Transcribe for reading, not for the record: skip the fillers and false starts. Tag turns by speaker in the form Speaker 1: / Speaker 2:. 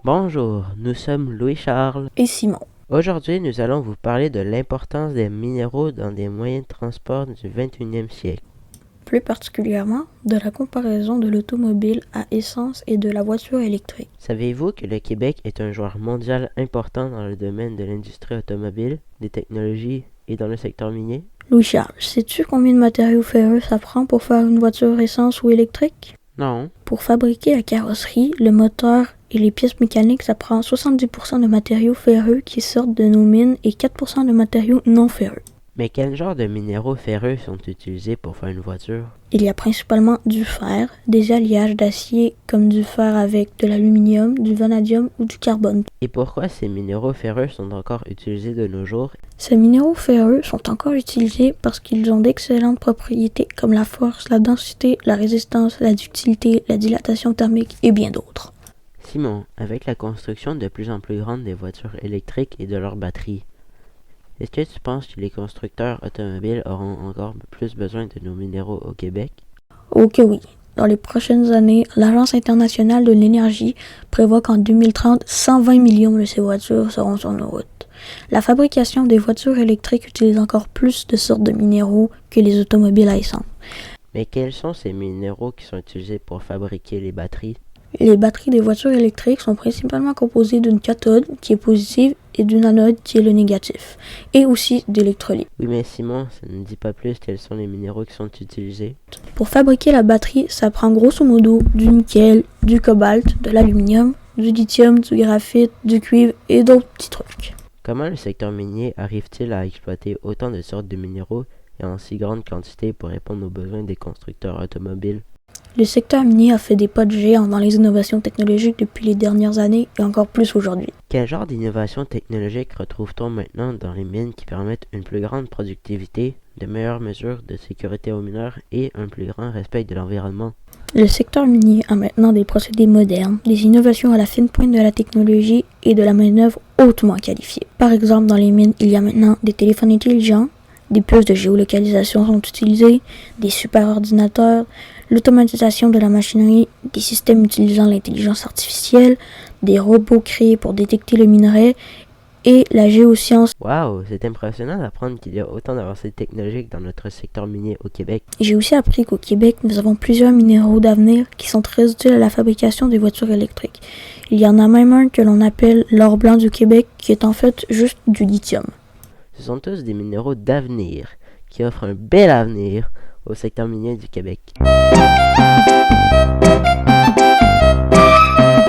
Speaker 1: Bonjour, nous sommes Louis-Charles.
Speaker 2: Et Simon.
Speaker 1: Aujourd'hui, nous allons vous parler de l'importance des minéraux dans des moyens de transport du 21e siècle.
Speaker 2: Plus particulièrement, de la comparaison de l'automobile à essence et de la voiture électrique.
Speaker 1: Savez-vous que le Québec est un joueur mondial important dans le domaine de l'industrie automobile, des technologies et dans le secteur minier?
Speaker 2: Louis-Charles, sais-tu combien de matériaux ferreux ça prend pour faire une voiture essence ou électrique?
Speaker 1: Non.
Speaker 2: Pour fabriquer la carrosserie, le moteur et les pièces mécaniques, ça prend 70% de matériaux ferreux qui sortent de nos mines et 4% de matériaux non ferreux.
Speaker 1: Mais quel genre de minéraux ferreux sont utilisés pour faire une voiture?
Speaker 2: Il y a principalement du fer, des alliages d'acier comme du fer avec de l'aluminium, du vanadium ou du carbone.
Speaker 1: Et pourquoi ces minéraux ferreux sont encore utilisés de nos jours?
Speaker 2: Ces minéraux ferreux sont encore utilisés parce qu'ils ont d'excellentes propriétés comme la force, la densité, la résistance, la ductilité, la dilatation thermique et bien d'autres.
Speaker 1: Simon, avec la construction de plus en plus grande des voitures électriques et de leurs batteries, est-ce que tu penses que les constructeurs automobiles auront encore plus besoin de nos minéraux au Québec?
Speaker 2: Oh que oui. Dans les prochaines années, l'Agence internationale de l'énergie prévoit qu'en 2030, 120 millions de ces voitures seront sur nos routes. La fabrication des voitures électriques utilise encore plus de sortes de minéraux que les automobiles à essence.
Speaker 1: Mais quels sont ces minéraux qui sont utilisés pour fabriquer les batteries?
Speaker 2: Les batteries des voitures électriques sont principalement composées d'une cathode qui est positive et d'une anode qui est le négatif, et aussi d'électrolytes.
Speaker 1: Oui, mais Simon, ça ne dit pas plus quels sont les minéraux qui sont utilisés.
Speaker 2: Pour fabriquer la batterie, ça prend grosso modo du nickel, du cobalt, de l'aluminium, du lithium, du graphite, du cuivre et d'autres petits trucs.
Speaker 1: Comment le secteur minier arrive-t-il à exploiter autant de sortes de minéraux et en si grande quantité pour répondre aux besoins des constructeurs automobiles?
Speaker 2: Le secteur minier a fait des pas de géant dans les innovations technologiques depuis les dernières années et encore plus aujourd'hui.
Speaker 1: Quel genre d'innovations technologiques retrouve-t-on maintenant dans les mines qui permettent une plus grande productivité, de meilleures mesures de sécurité aux mineurs et un plus grand respect de l'environnement?
Speaker 2: Le secteur minier a maintenant des procédés modernes, des innovations à la fine pointe de la technologie et de la main-d'œuvre hautement qualifiée. Par exemple, dans les mines, il y a maintenant des téléphones intelligents, des puces de géolocalisation sont utilisées, des superordinateurs, l'automatisation de la machinerie, des systèmes utilisant l'intelligence artificielle, des robots créés pour détecter le minerai et la géoscience.
Speaker 1: Wow, c'est impressionnant d'apprendre qu'il y a autant d'avancées technologiques dans notre secteur minier au Québec.
Speaker 2: J'ai aussi appris qu'au Québec, nous avons plusieurs minéraux d'avenir qui sont très utiles à la fabrication des voitures électriques. Il y en a même un que l'on appelle l'or blanc du Québec qui est en fait juste du lithium.
Speaker 1: Ce sont tous des minéraux d'avenir qui offrent un bel avenir au secteur minier du Québec.